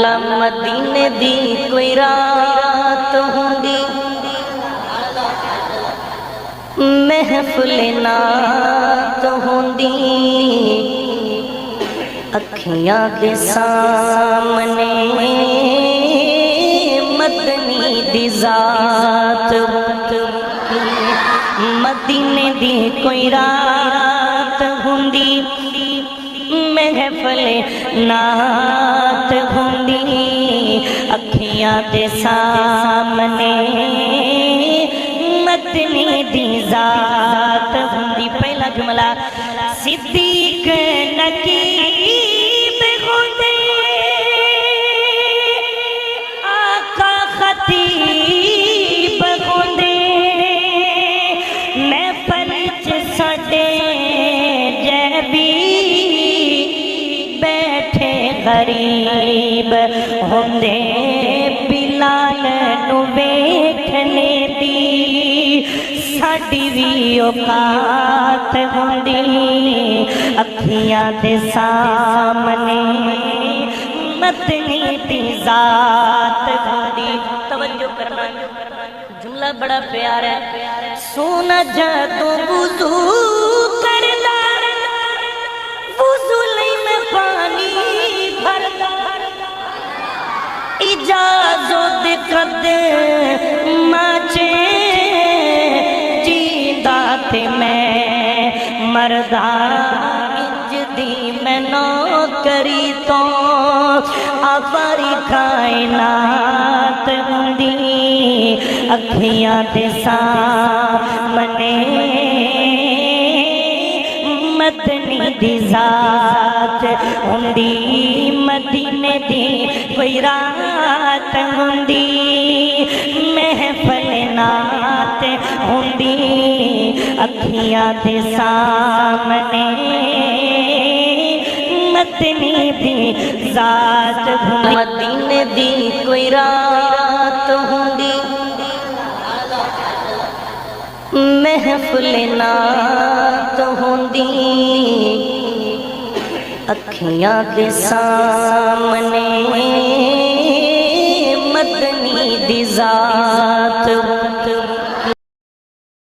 مدینے دی کوئی رات ہوندی محفل نات ہوندی اکھیاں دے سامنے مدنی دی ذات مدینے دی کوئی رات ہوندی محفل نات ہوندی اکھیاں دے سامنے مدنی دی ذات ہوندی۔ پہلا جملہ صدیق نقیب ہوندے آقا خطیب ہوندے محفل چ ساڈے جیبی بیٹھے غریب ہوندے بلال نو ویکھنے دی ساڈی وی اوقات ہوندی اکھیاں دے سامنے مدنی دی ذات ہوندی۔ توجہ کرنا جملہ بڑا پیارا ہے۔ سونا جدوں وضو کردا وضو لئی میں پانی بھردا اجازت قد ماچے جیندا تے میں مردا انج دی میں نوکری تو آفری کائنات ہوندی اکھیاں دے سامنے مدنی دی ذات ہوندی مدینے دی کوئی رات ہوندی محفل نات ہوندی اکھیاں دے سامنے مدنی دی ذات ہوندی مدینے دی کوئی رات ہوندی محفل نات ہوندی اکھیاں دے سامنے مدنی دی ذات